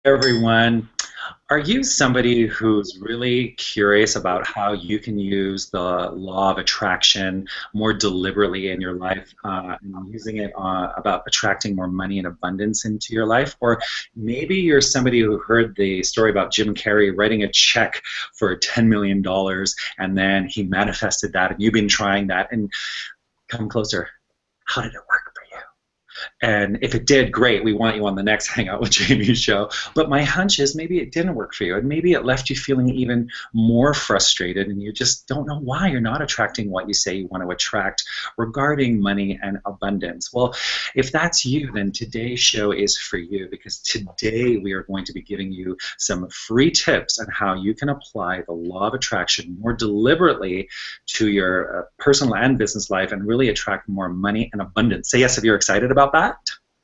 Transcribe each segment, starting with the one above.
everyone. Are you somebody who's really curious about how you can use the law of attraction more deliberately in your life and using it about attracting more money and abundance into your life? Or maybe you're somebody who heard the story about Jim Carrey writing a check for $10 million and then he manifested that and you've been trying that. And come closer. How did it work? And if it did, great, we want you on the next Hangout with Jamie show. But my hunch is maybe it didn't work for you, and maybe it left you feeling even more frustrated, and you just don't know why you're not attracting what you say you want to attract regarding money and abundance. Well, if that's you, then today's show is for you, because today we are going to be giving you some free tips on how you can apply the law of attraction more deliberately to your personal and business life and really attract more money and abundance. Say yes if you're excited about that.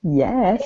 Yes.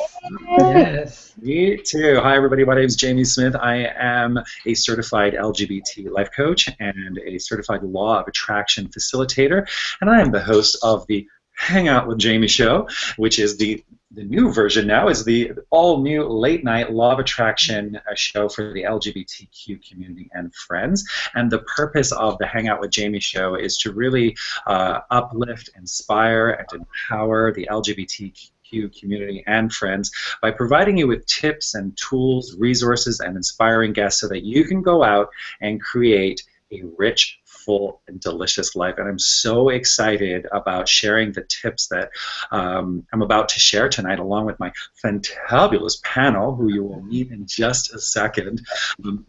Yes. Me too. Hi, everybody. My name is Jamie Smith. I am a certified LGBT life coach and a certified law of attraction facilitator, and I am the host of the Hangout with Jamie show, which is the new version now, is the all-new late-night law of attraction show for the LGBTQ community and friends. And the purpose of the Hangout with Jamie show is to really uplift, inspire, and empower the LGBTQ community and friends by providing you with tips and tools, resources, and inspiring guests so that you can go out and create a rich, full, and delicious life. And I'm so excited about sharing the tips that I'm about to share tonight, along with my fantabulous panel, who you will meet in just a second.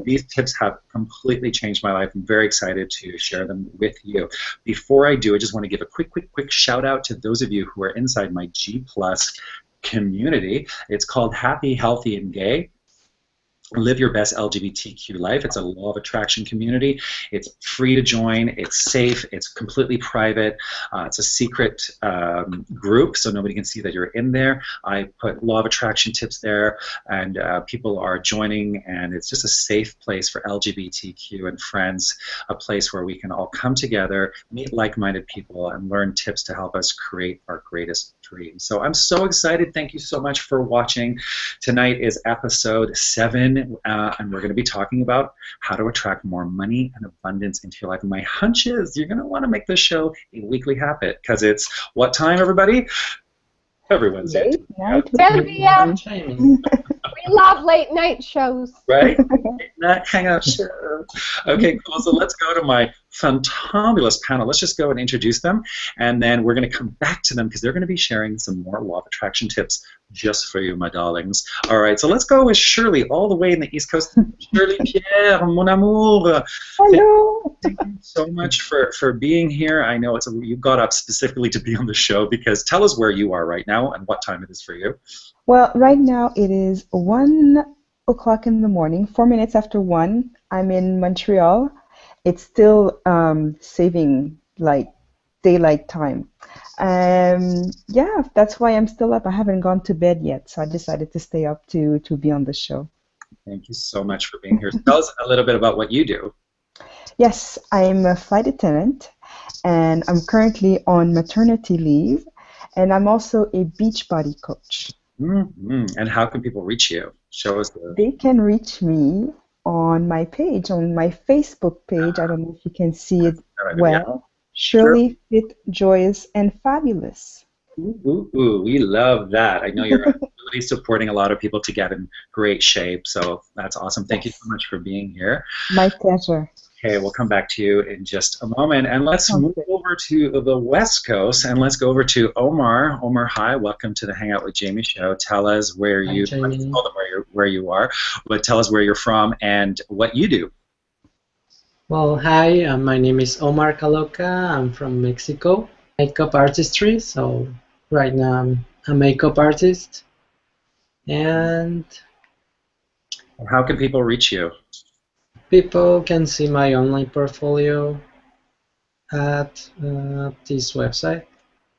These tips have completely changed my life. I'm very excited to share them with you. Before I do, I just want to give a quick shout out to those of you who are inside my G+ community. It's called Happy, Healthy, and Gay. Live your best LGBTQ life. It's a law of attraction community. It's free to join. It's safe. It's completely private. It's a secret group, so nobody can see that you're in there. I put law of attraction tips there, and people are joining, and it's just a safe place for LGBTQ and friends, a place where we can all come together, meet like-minded people, and learn tips to help us create our greatest dreams. So I'm so excited. Thank you so much for watching. Tonight is episode 7. And we're going to be talking about how to attract more money and abundance into your life. And my hunch is you're going to want to make this show a weekly habit, because it's what time, everybody? Every Wednesday. Late night. We love late night shows. Right? Late night hangout show. Okay, cool. So let's go to my fantabulous panel. Let's just go and introduce them, and then we're going to come back to them because they're going to be sharing some more law of attraction tips just for you, my darlings. All right, so let's go with Shirley, all the way in the East Coast. Shirley Pierre, mon amour. Hello. Thank you so much for being here. I know you got up specifically to be on the show, because tell us where you are right now and what time it is for you. Well, right now it is 1 o'clock in the morning, 4 minutes after 1. I'm in Montreal. It's still saving like daylight time. Yeah, that's why I'm still up. I haven't gone to bed yet, so I decided to stay up to be on the show. Thank you so much for being here. Tell us a little bit about what you do. Yes, I'm a flight attendant, and I'm currently on maternity leave, and I'm also a Beachbody coach. Mm-hmm. And how can people reach you? Show us They can reach me on my page, on my Facebook page. I don't know if you can see it well. Yeah. Shirley, Fit, Joyous, and Fabulous. Ooh, we love that. I know you're really supporting a lot of people to get in great shape, so that's awesome. Thank you so much for being here. My pleasure. Okay, we'll come back to you in just a moment, and let's move over to the West Coast, and let's go over to Omar. Omar, hi, welcome to the Hangout with Jamie show. Tell us where you, let's tell them where you are, but tell us where you're from and what you do. Well, hi, my name is Omar Caloca. I'm from Mexico. Makeup artistry, so right now I'm a makeup artist. And how can people reach you? People can see my online portfolio at this website.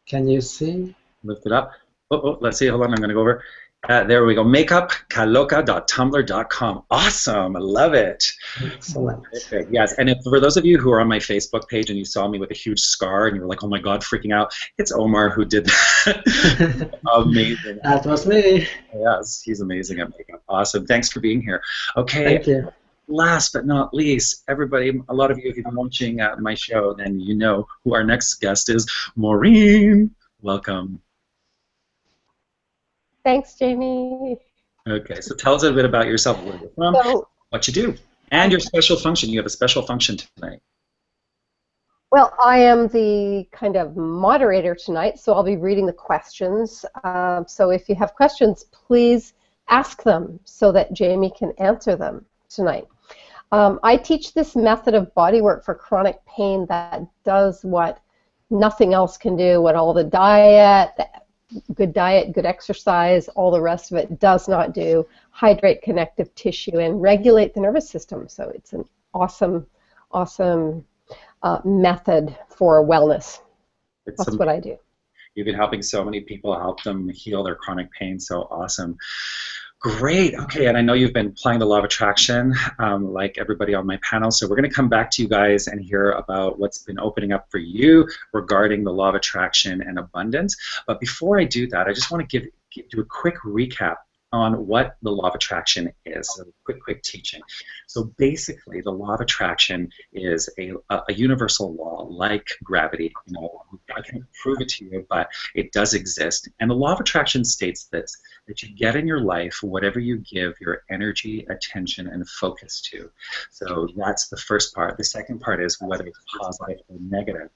Can you see? Lift it up. Oh, let's see. Hold on. I'm going to go over. There we go. makeupkaloka.tumblr.com. Awesome. I love it. Excellent. Perfect. Yes. And for those of you who are on my Facebook page and you saw me with a huge scar and you were like, oh my God, freaking out, it's Omar who did that. Amazing. That was me. Yes, he's amazing at makeup. Awesome. Thanks for being here. Okay. Thank you. Last but not least, everybody, a lot of you, if you've been watching my show, then you know who our next guest is, Maureen. Welcome. Thanks, Jamie. Okay, so tell us a bit about yourself, where you're from, what you do, and your special function. You have a special function tonight. Well, I am the kind of moderator tonight, so I'll be reading the questions. So if you have questions, please ask them so that Jamie can answer them tonight. I teach this method of bodywork for chronic pain that does what nothing else can do, what all the diet, good exercise, all the rest of it does not do. Hydrate connective tissue and regulate the nervous system. So it's an awesome, awesome method for wellness. That's what I do. You've been helping so many people, help them heal their chronic pain. So awesome. Great. Okay, and I know you've been applying the law of attraction like everybody on my panel, so we're going to come back to you guys and hear about what's been opening up for you regarding the law of attraction and abundance. But before I do that, I just want to do a quick recap on what the law of attraction is, so quick teaching. So basically, the law of attraction is a universal law like gravity. You know, I can't prove it to you, but it does exist. And the law of attraction states this, that you get in your life whatever you give your energy, attention, and focus to. So that's the first part. The second part is whether it's positive or negative.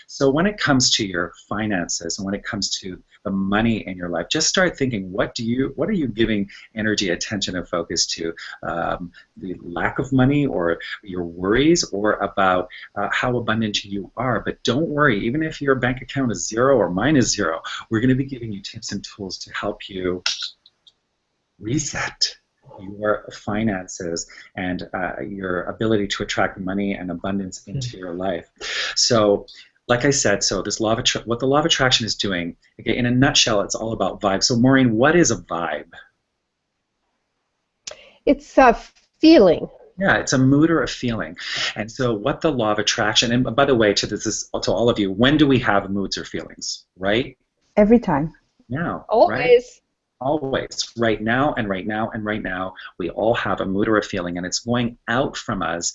So when it comes to your finances and when it comes to the money in your life, just start thinking, what are you giving energy, attention, and focus to? The lack of money, or your worries, or about how abundant you are. But don't worry, even if your bank account is zero or mine is zero, we're going to be giving you tips and tools to help you reset your finances and your ability to attract money and abundance into your life. So, like I said, so this law of what the law of attraction is doing, okay, in a nutshell, it's all about vibe. So, Maureen, what is a vibe? It's a feeling. Yeah, it's a mood or a feeling. And so what the law of attraction, and by the way, to all of you, when do we have moods or feelings, right? Every time. Now. Always. Right? Always. Right now and right now and right now, we all have a mood or a feeling, and it's going out from us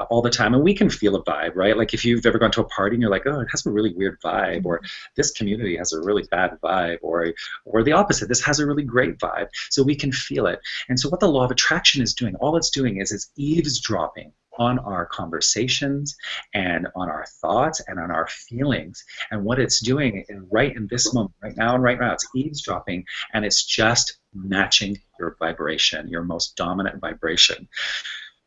all the time. And we can feel a vibe, right? Like if you've ever gone to a party and you're like, oh, it has a really weird vibe, or this community has a really bad vibe, or the opposite, this has a really great vibe. So we can feel it. And so what the law of attraction is doing, all it's doing is it's eavesdropping on our conversations and on our thoughts and on our feelings. And what it's doing right in this moment, right now, it's eavesdropping, and it's just matching your vibration, your most dominant vibration.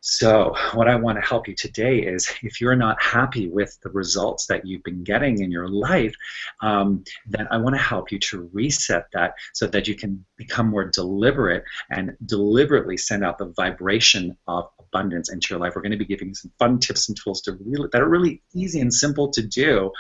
So what I want to help you today is, if you're not happy with the results that you've been getting in your life, then I want to help you to reset that so that you can become more deliberate and deliberately send out the vibration of abundance into your life. We're going to be giving you some fun tips and tools that are really easy and simple to do.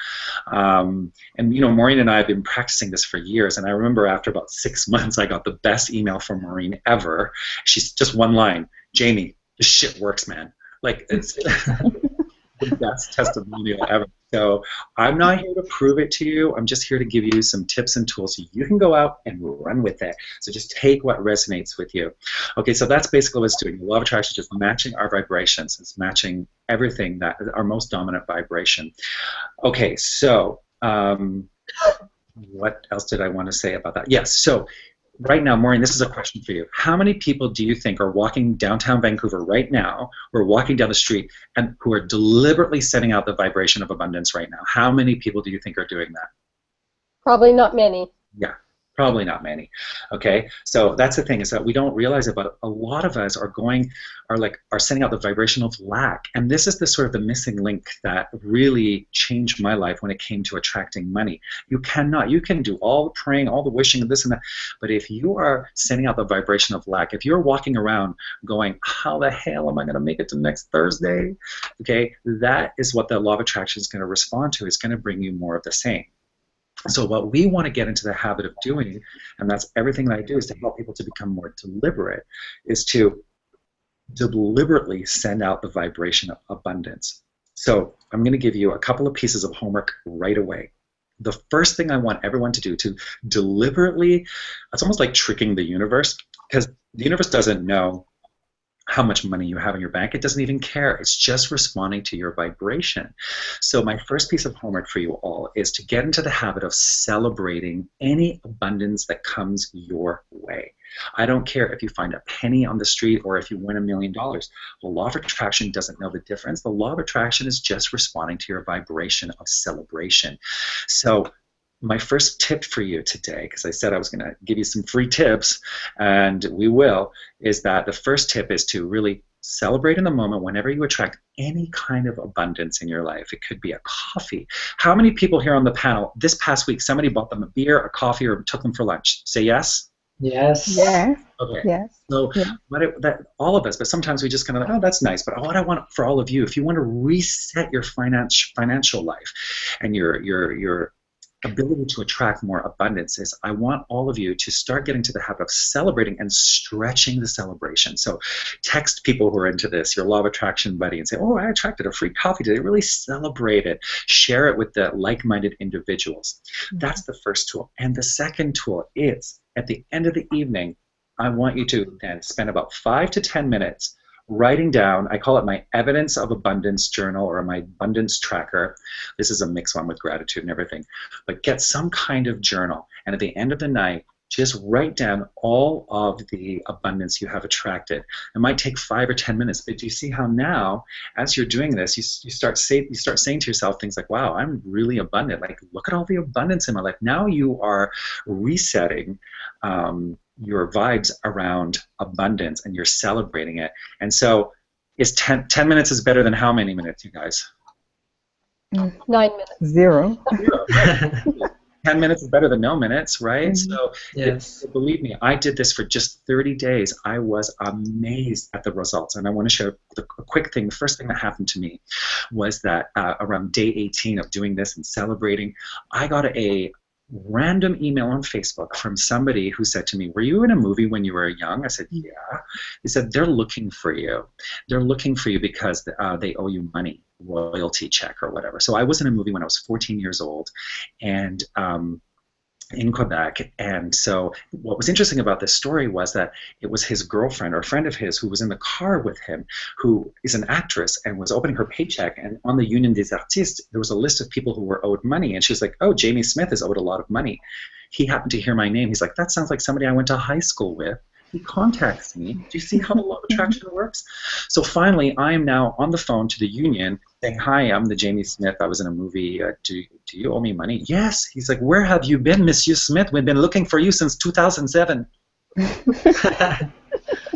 And you know, Maureen and I have been practicing this for years, and I remember after about 6 months, I got the best email from Maureen ever. She's just one line, Jamie, this shit works, man. Like, it's the best testimonial ever. So I'm not here to prove it to you. I'm just here to give you some tips and tools so you can go out and run with it. So just take what resonates with you. Okay, so that's basically what it's doing. The law of attraction is just matching our vibrations. It's matching everything, that our most dominant vibration. Okay, so what else did I want to say about that? Yes, so right now, Maureen, this is a question for you. How many people do you think are walking downtown Vancouver right now, or walking down the street, and who are deliberately sending out the vibration of abundance right now? How many people do you think are doing that? Probably not many. Yeah, probably not many. Okay, so that's the thing, is that we don't realize it, but a lot of us are sending out the vibration of lack, and this is the sort of the missing link that really changed my life when it came to attracting money. You can do all the praying, all the wishing, and this and that, but if you are sending out the vibration of lack, if you're walking around going, how the hell am I going to make it to next Thursday? Okay, that is what the law of attraction is going to respond to. It's going to bring you more of the same. So what we want to get into the habit of doing, and that's everything that I do, is to help people to become more deliberate, is to deliberately send out the vibration of abundance. So I'm going to give you a couple of pieces of homework right away. The first thing I want everyone to do, to deliberately, it's almost like tricking the universe, because the universe doesn't know how much money you have in your bank. It doesn't even care. It's just responding to your vibration. So my first piece of homework for you all is to get into the habit of celebrating any abundance that comes your way. I don't care if you find a penny on the street or if you win $1 million. The law of attraction doesn't know the difference. The law of attraction is just responding to your vibration of celebration. So my first tip for you today, because I said I was going to give you some free tips, and we will, is that the first tip is to really celebrate in the moment whenever you attract any kind of abundance in your life. It could be a coffee. How many people here on the panel, this past week, somebody bought them a beer, a coffee, or took them for lunch? Say yes? Yes. Yes. Okay. Yes. So Yeah. all of us, but sometimes we just kind of like, oh, that's nice. But what I want for all of you, if you want to reset your financial life and your ability to attract more abundance, is I want all of you to start getting to the habit of celebrating and stretching the celebration. So text people who are into this, your law of attraction buddy, and say, oh, I attracted a free coffee today. Really celebrate it. Share it with the like-minded individuals. That's the first tool. And the second tool is, at the end of the evening, I want you to then spend about 5 to 10 minutes writing down, I call it my evidence of abundance journal or my abundance tracker. This is a mixed one with gratitude and everything. But get some kind of journal. And at the end of the night, just write down all of the abundance you have attracted. It might take 5 or 10 minutes, but do you see how now, as you're doing this, you start saying to yourself things like, wow, I'm really abundant. Like, look at all the abundance in my life. Now you are resetting your vibes around abundance, and you're celebrating it. And so is 10 minutes is better than how many minutes, you guys? 9 minutes. 0. 10 minutes is better than no minutes, right? Mm-hmm. So Yes. believe me, I did this for just 30 days. I was amazed at the results. And I want to share a quick thing. The first thing that happened to me was that around day 18 of doing this and celebrating, I got a random email on Facebook from somebody who said to me, were you in a movie when you were young? I said, yeah. He said, they're looking for you. They're looking for you because they owe you money, royalty check or whatever. So I was in a movie when I was 14 years old, and in Quebec. And so what was interesting about this story was that it was his girlfriend or a friend of his who was in the car with him, who is an actress and was opening her paycheck, and on the Union des Artistes there was a list of people who were owed money, and she was like, oh, Jamie Smith is owed a lot of money. He happened to hear my name. He's like, that sounds like somebody I went to high school with. He contacts me. Do you see how the law of attraction works? So finally, I am now on the phone to the union saying, hi, I'm the Jamie Smith. I was in a movie. Do you owe me money? Yes. He's like, where have you been, Monsieur Smith? We've been looking for you since 2007.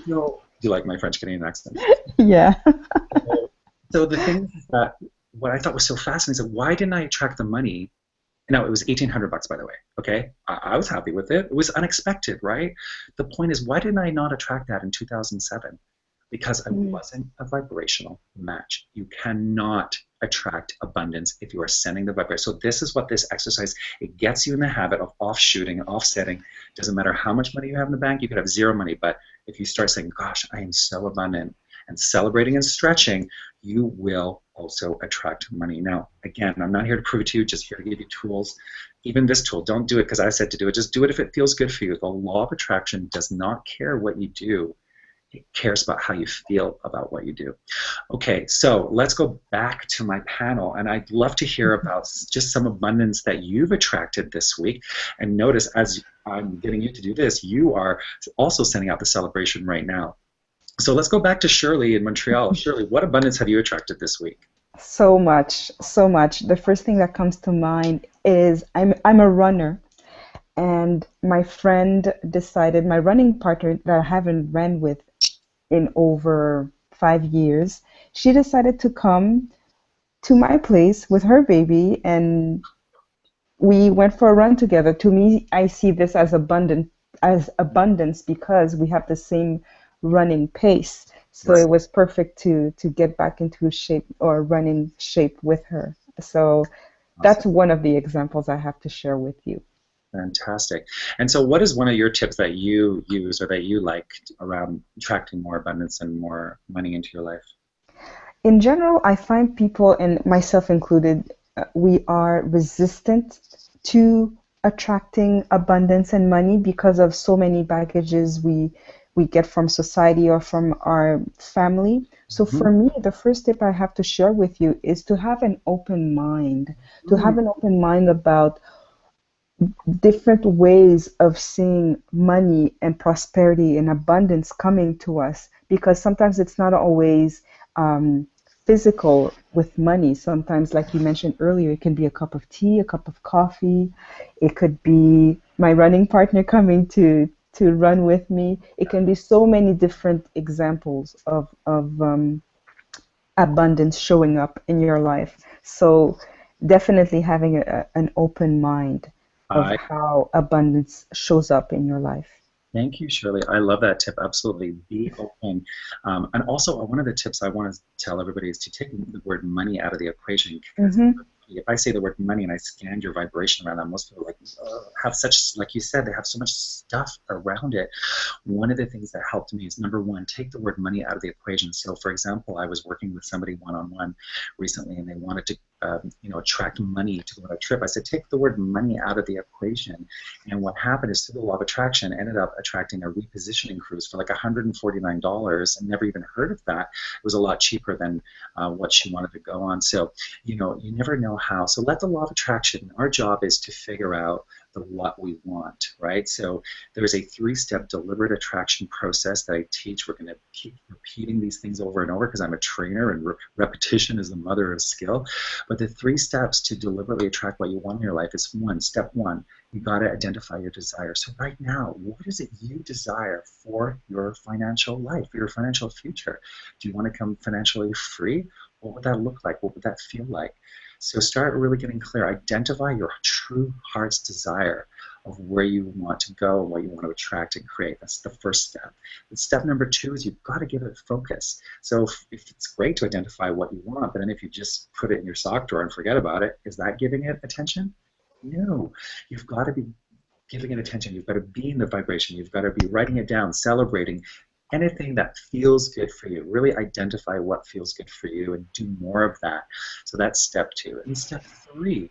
No. Do you like my French Canadian accent? Yeah. So the thing is that what I thought was so fascinating is, why didn't I attract the money? Now, it was $1,800, by the way, okay? I was happy with it. It was unexpected, right? The point is, why didn't I not attract that in 2007? Because I wasn't a vibrational match. You cannot attract abundance if you are sending the vibration. So this is what this exercise, it gets you in the habit of offshooting and offsetting. Doesn't matter how much money you have in the bank, you could have zero money, but if you start saying, gosh, I am so abundant, and celebrating and stretching, you will also attract money. Now, again, I'm not here to prove it to you, just here to give you tools. Even this tool, don't do it because I said to do it. Just do it if it feels good for you. The law of attraction does not care what you do. It cares about how you feel about what you do. Okay, so let's go back to my panel, and I'd love to hear about just some abundance that you've attracted this week. And notice, as I'm getting you to do this, you are also sending out the celebration right now. So let's go back to Shirley in Montreal. Shirley, what abundance have you attracted this week? So much, so much. The first thing that comes to mind is I'm a runner, and my friend decided, my running partner that I haven't ran with in over 5 years, she decided to come to my place with her baby, and we went for a run together. To me, I see this as abundance because we have the same running pace. So it was perfect to get back into shape or running shape with her. So that's one of the examples I have to share with you. Fantastic. And so what is one of your tips that you use or that you like around attracting more abundance and more money into your life? In general, I find people, and myself included, we are resistant to attracting abundance and money because of so many baggages we get from society or from our family. So for me, the first tip I have to share with you is to have an open mind, to have an open mind about different ways of seeing money and prosperity and abundance coming to us, because sometimes it's not always physical with money. Sometimes, like you mentioned earlier, it can be a cup of tea, a cup of coffee. It could be my running partner coming to run with me. It can be so many different examples of abundance showing up in your life. So definitely having an open mind of how abundance shows up in your life. Thank you, Shirley. I love that tip. Absolutely. Be open. And also, one of the tips I want to tell everybody is to take the word money out of the equation. Because if I say the word money and I scanned your vibration around that, most people have such, like you said, they have so much stuff around it. One of the things that helped me is, number one, take the word money out of the equation. So, for example, I was working with somebody one-on-one recently, and they wanted to attract money to go on a trip. I said, take the word money out of the equation. And what happened is, through the law of attraction, ended up attracting a repositioning cruise for like $149. I never even heard of that. It was a lot cheaper than what she wanted to go on. So, you never know how. So let the law of attraction, our job is to figure out the what we want, right? So there's a 3-step deliberate attraction process that I teach. We're going to keep repeating these things over and over because I'm a trainer, and repetition is the mother of skill. But the 3 steps to deliberately attract what you want in your life is, step one, you got to identify your desire. So right now, what is it you desire for your financial life, for your financial future? Do you want to become financially free? What would that look like? What would that feel like? So start really getting clear. Identify your true heart's desire of where you want to go and what you want to attract and create. That's the first step. And step number 2 is you've got to give it focus. So if it's great to identify what you want, but then if you just put it in your sock drawer and forget about it, is that giving it attention? No. You've got to be giving it attention. You've got to be in the vibration. You've got to be writing it down, celebrating anything that feels good for you. Really identify what feels good for you and do more of that. So that's step 2. And step 3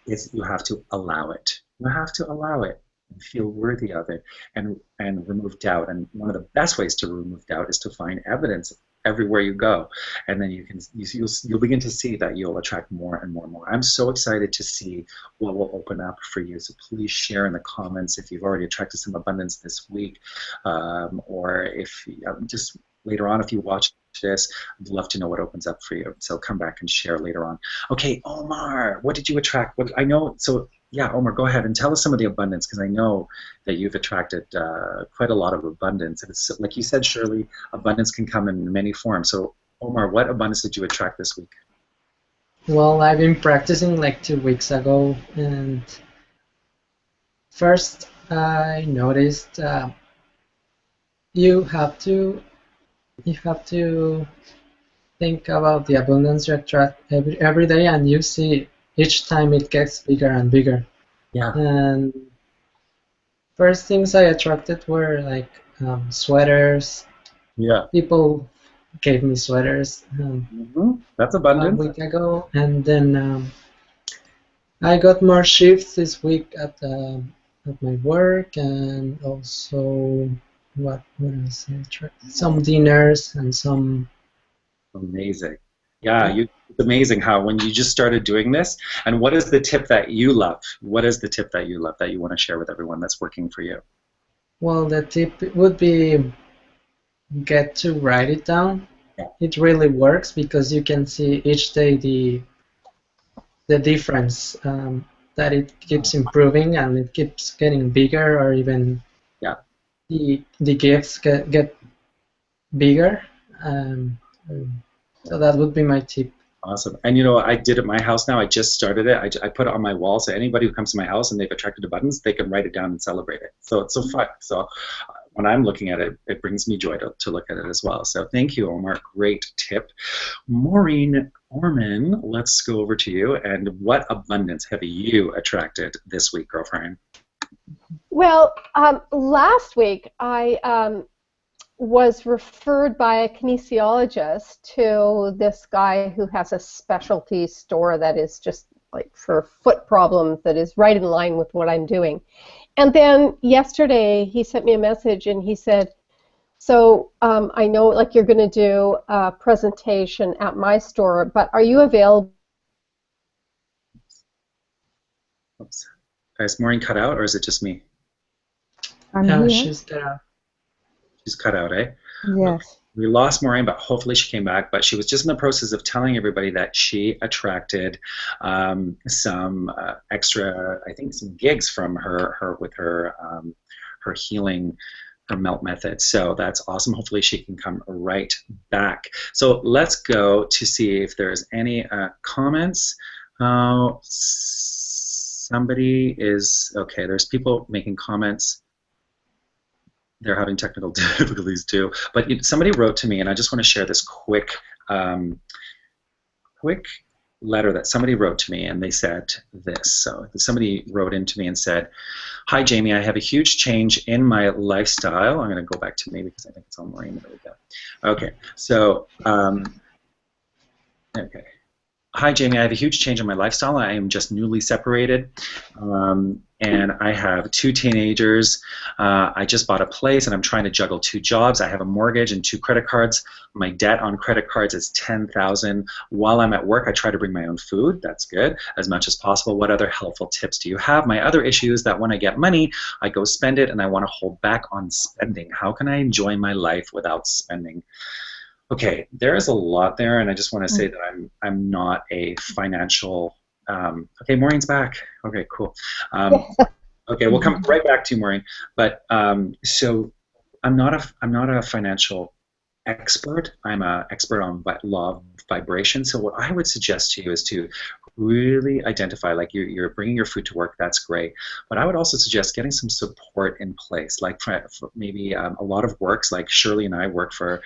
is you have to allow it. You have to allow it and feel worthy of it and remove doubt. And one of the best ways to remove doubt is to find evidence everywhere you go, and then you'll begin to see that you'll attract more and more and more. I'm so excited to see what will open up for you. So please share in the comments if you've already attracted some abundance this week, or if just later on, if you watch this, I'd love to know what opens up for you. So come back and share later on. Okay, Omar, what did you attract? I know. So yeah, Omar, go ahead and tell us some of the abundance, because I know that you've attracted quite a lot of abundance. And it's, like you said, Shirley, abundance can come in many forms. So Omar, what abundance did you attract this week? Well, I've been practicing like 2 weeks ago, and first I noticed you have to think about the abundance you attract every day, and you see each time it gets bigger and bigger. Yeah. And first things I attracted were like sweaters. Yeah. People gave me sweaters. That's abundant. 1 week ago, and then I got more shifts this week at my work, and also what else? Some dinners and some. Amazing. Yeah, it's amazing how when you just started doing this. And what is the tip that you love? What is the tip that you love that you want to share with everyone that's working for you? Well, the tip would be get to write it down. Yeah. It really works because you can see each day the difference, that it keeps improving and it keeps getting bigger, or even the gifts get bigger. So that would be my tip. Awesome. And I did at my house now. I just started it. I put it on my wall, so anybody who comes to my house and they've attracted abundance, they can write it down and celebrate it. So it's so fun. So when I'm looking at it, it brings me joy to look at it as well. So thank you, Omar. Great tip. Maureen Orman, let's go over to you. And what abundance have you attracted this week, girlfriend? Well, last week I was referred by a kinesiologist to this guy who has a specialty store that is just like for foot problems, that is right in line with what I'm doing. And then yesterday he sent me a message and he said, so I know like you're going to do a presentation at my store, but are you available? Oops. Is Maureen cut out, or is it just me? No, she's there. She's cut out, eh? Yes. Okay. We lost Maureen, but hopefully she came back. But she was just in the process of telling everybody that she attracted some extra, I think, some gigs from her healing, her melt method. So that's awesome. Hopefully she can come right back. So let's go to see if there's any comments. Somebody is okay. There's people making comments. They're having technical difficulties too. But somebody wrote to me, and I just want to share this quick letter that somebody wrote to me, and they said this. So somebody wrote into me and said, "Hi Jamie, I have a huge change in my lifestyle." I'm going to go back to me because I think it's on Maureen. There we go. Okay. So okay. Hi Jamie, I have a huge change in my lifestyle. I am just newly separated, and I have 2 teenagers. I just bought a place, and I'm trying to juggle 2 jobs. I have a mortgage and 2 credit cards. My debt on credit cards is $10,000. While I'm at work, I try to bring my own food. That's good, as much as possible. What other helpful tips do you have? My other issue is that when I get money, I go spend it, and I want to hold back on spending. How can I enjoy my life without spending? Okay, there is a lot there, and I just want to say that I'm not a financial. Okay, Maureen's back. Okay, cool. Okay, we'll come right back to you, Maureen. But so I'm not a financial expert. I'm an expert on law of vibration. So what I would suggest to you is to really identify, like you're bringing your food to work. That's great. But I would also suggest getting some support in place, like for maybe a lot of works, like Shirley and I work for.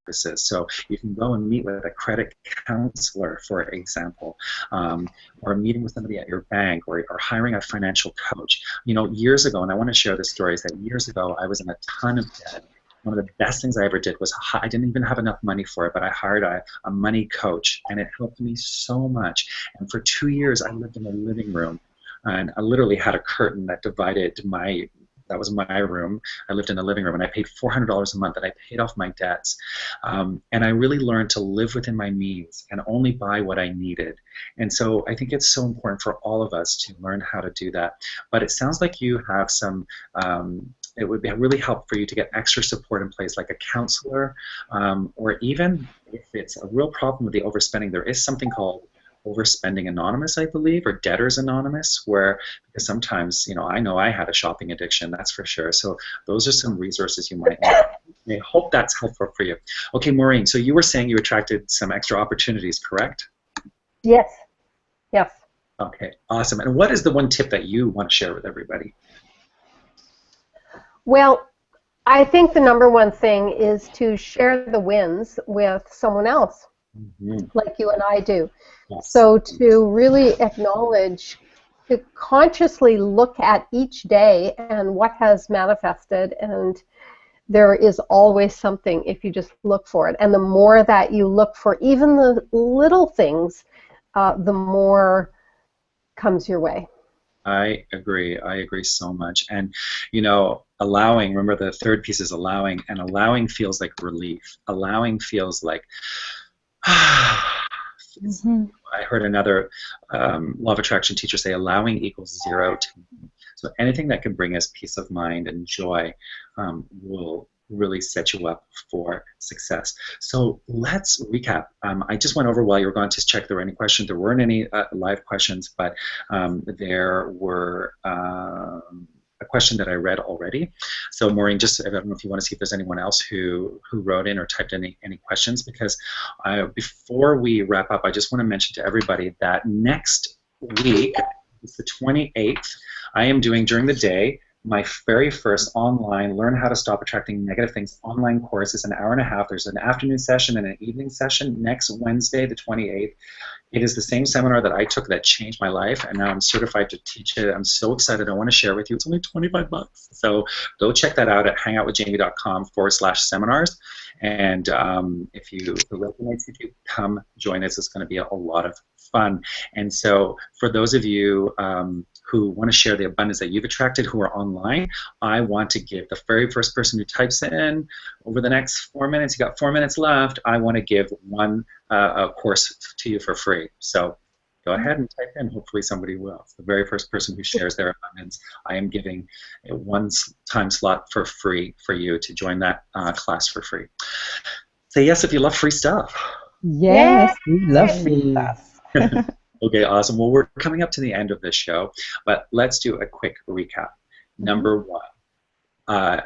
So you can go and meet with a credit counselor, for example, or meeting with somebody at your bank, or hiring a financial coach. You know, years ago, and I want to share this story, is that years ago I was in a ton of debt. One of the best things I ever did was, I didn't even have enough money for it, but I hired a money coach, and it helped me so much. And for 2 years I lived in a living room, and I literally had a curtain that divided that was my room. I lived in a living room, and I paid $400 a month, and I paid off my debts. And I really learned to live within my means and only buy what I needed. And so I think it's so important for all of us to learn how to do that. But it sounds like you have some, it would be really helpful for you to get extra support in place, like a counselor, or even if it's a real problem with the overspending, there is something called Overspending Anonymous, I believe, or Debtors Anonymous, because sometimes, I know I had a shopping addiction, that's for sure. So those are some resources you might need. I hope that's helpful for you. Okay, Maureen, so you were saying you attracted some extra opportunities, correct? Yes. Yes. Okay, awesome. And what is the one tip that you want to share with everybody? Well, I think the number one thing is to share the wins with someone else, like you and I do. Yes. So to really acknowledge, to consciously look at each day and what has manifested, and there is always something if you just look for it. And the more that you look for even the little things, the more comes your way. I agree so much. And allowing, remember the third piece is allowing, and allowing feels like relief. Allowing feels like I heard another law of attraction teacher say allowing equals 0 to me. So anything that can bring us peace of mind and joy will really set you up for success. So let's recap. I just went over while you were gone to check if there were any questions. There weren't any live questions, but there were a question that I read already. So Maureen, I don't know if you want to see if there's anyone else who wrote in or typed any questions, because before we wrap up, I just want to mention to everybody that next week, it's the 28th, I am doing during the day my very first online Learn How to Stop Attracting Negative Things online course. Is an hour and a half. There's an afternoon session and an evening session next Wednesday, the 28th. It is the same seminar that I took that changed my life, and now I'm certified to teach it. I'm so excited. I want to share with you. It's only 25 bucks. So go check that out at hangoutwithjamie.com/seminars. And if it resonates with you, come join us. It's going to be a lot of fun. And so for those of you who want to share the abundance that you've attracted who are online, I want to give the very first person who types in over the next 4 minutes, you got 4 minutes left, I want to give one course to you for free. So go ahead and type in. Hopefully somebody will. The very first person who shares their abundance, I am giving a one-time slot for free for you to join that class for free. Say yes if you love free stuff. Yes, we love free stuff. Okay, awesome. Well, we're coming up to the end of this show, but let's do a quick recap. Number one, I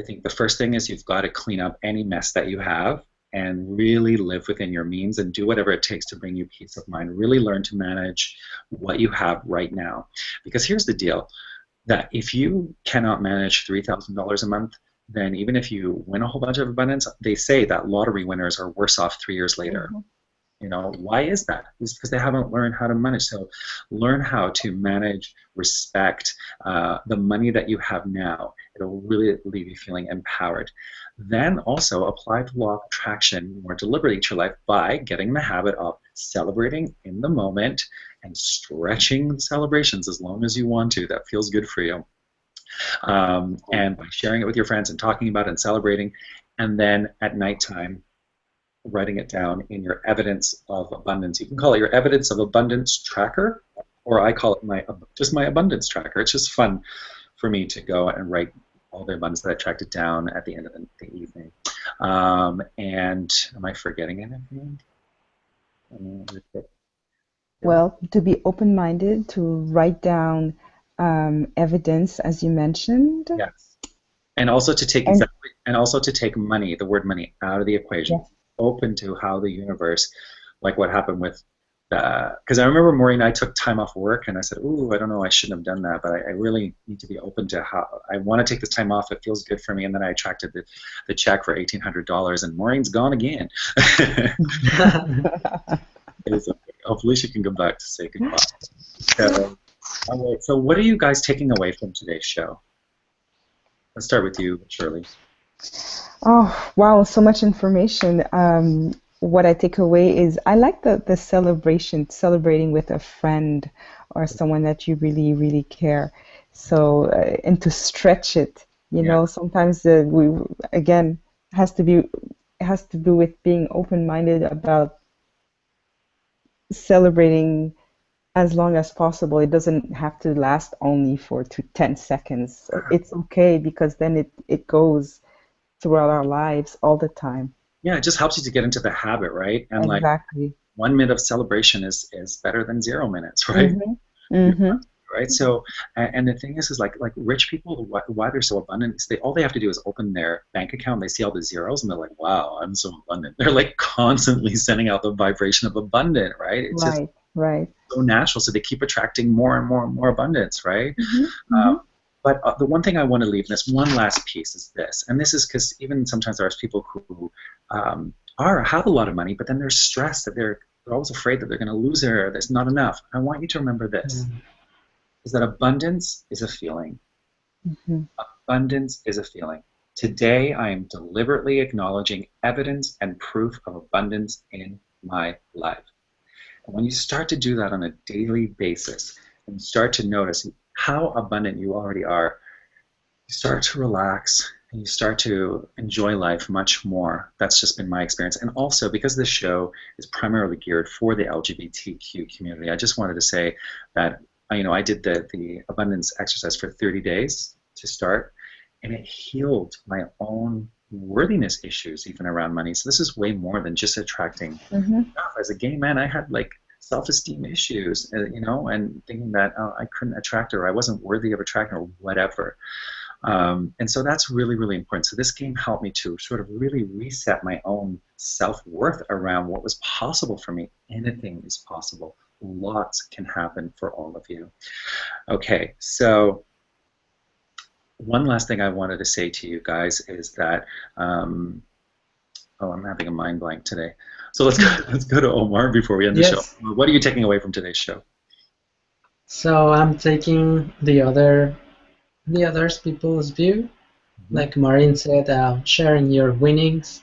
think the first thing is you've got to clean up any mess that you have and really live within your means and do whatever it takes to bring you peace of mind. Really learn to manage what you have right now. Because here's the deal, that if you cannot manage $3,000 a month, then even if you win a whole bunch of abundance, they say that lottery winners are worse off 3 years later. You know, why is that? It's because they haven't learned how to manage. So learn how to manage, respect the money that you have now. It'll really leave you feeling empowered. Then also apply the law of attraction more deliberately to your life by getting in the habit of celebrating in the moment and stretching the celebrations as long as you want to. That feels good for you. And by sharing it with your friends and talking about it and celebrating. And then at nighttime, writing it down in your evidence of abundance. You can call it your evidence of abundance tracker, or I call it just my abundance tracker. It's just fun for me to go and write all the abundance that I attracted down at the end of the evening. And am I forgetting anything? Well, to be open-minded, to write down evidence, as you mentioned. Yes. And also to take money, the word money, out of the equation. Yes. Open to how the universe, like what happened with, because I remember Maureen, I took time off work and I said, ooh, I don't know, I shouldn't have done that, but I really need to be open to how, I want to take this time off, it feels good for me, and then I attracted the check for $1,800 and Maureen's gone again. Hopefully she can come back to say goodbye. So what are you guys taking away from today's show? Let's start with you, Shirley. Oh, wow, so much information. What I take away is I like the celebrating with a friend or someone that you really, really care. So, and to stretch it, you know, sometimes has to do with being open-minded about celebrating as long as possible. It doesn't have to last only for 10 seconds. It's okay, because then it goes throughout our lives all the time. Yeah, it just helps you to get into the habit, right? And exactly. Like 1 minute of celebration is better than 0 minutes, right? Right. So, and the thing is like rich people, why they're so abundant is all they have to do is open their bank account, and they see all the zeros, and they're like, wow, I'm so abundant. They're like constantly sending out the vibration of abundant, right? It's just so natural. So they keep attracting more and more and more abundance, right? But the one thing I want to leave in this one last piece is this, and this is because even sometimes there's people who have a lot of money, but then they're stressed that they're always afraid that they're going to lose it or there's not enough. I want you to remember this, is that abundance is a feeling. Abundance is a feeling. Today I am deliberately acknowledging evidence and proof of abundance in my life. And when you start to do that on a daily basis and start to notice how abundant you already are, you start to relax and you start to enjoy life much more. That's just been my experience. And also, because this show is primarily geared for the LGBTQ community, I just wanted to say that I did the abundance exercise for 30 days to start, and it healed my own worthiness issues even around money. So this is way more than just attracting stuff. As a gay man, I had like self-esteem issues, and thinking that I couldn't attract her, or I wasn't worthy of attracting her, or whatever. And so that's really, really important. So this game helped me to sort of really reset my own self-worth around what was possible for me. Anything is possible. Lots can happen for all of you. Okay, so one last thing I wanted to say to you guys is that, I'm having a mind blank today. So let's go to Omar before we end the show. Yes. What are you taking away from today's show? So I'm taking the others people's view. Like Maureen said, sharing your winnings,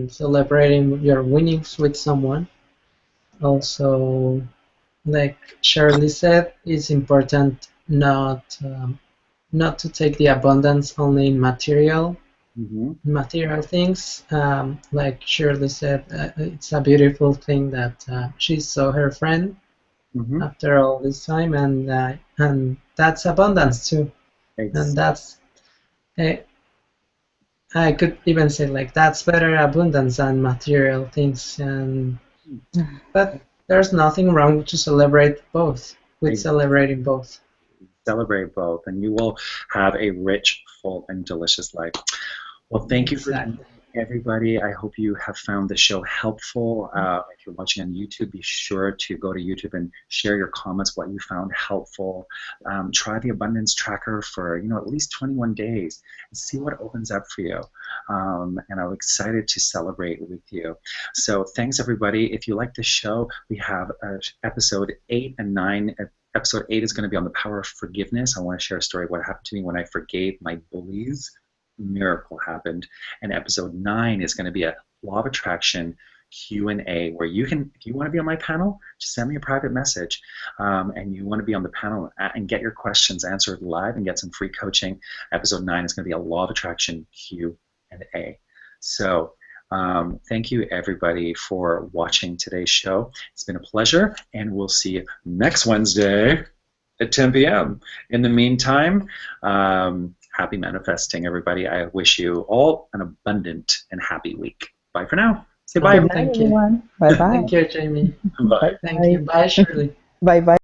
celebrating your winnings with someone. Also, like Shirley said, it's important not to take the abundance only in material things. Like Shirley said, it's a beautiful thing that she saw her friend after all this time, and that's abundance too. And that's I could even say like that's better abundance than material things, but there's nothing wrong to celebrate both. Celebrating both. Celebrate both, and you will have a rich, full, and delicious life. Well, thank you for everybody. I hope you have found the show helpful. If you're watching on YouTube, be sure to go to YouTube and share your comments, what you found helpful. Try the abundance tracker for at least 21 days and see what opens up for you. And I'm excited to celebrate with you. So thanks, everybody. If you like the show, we have episode 8 and 9. Episode 8 is going to be on the power of forgiveness. I want to share a story of what happened to me when I forgave my bullies. Miracle happened. And episode 9 is going to be a law of attraction Q&A where you can, if you want to be on my panel, just send me a private message, and you want to be on the panel and get your questions answered live and get some free coaching. Episode 9 is going to be a law of attraction Q&A. So thank you everybody for watching today's show. It's been a pleasure, and we'll see you next Wednesday at 10 p.m. In the meantime, happy manifesting, everybody. I wish you all an abundant and happy week. Bye for now. Say bye. Good night, everyone. Bye-bye. Thank you, Jamie. Bye. Thank you. Bye, Shirley. Bye-bye.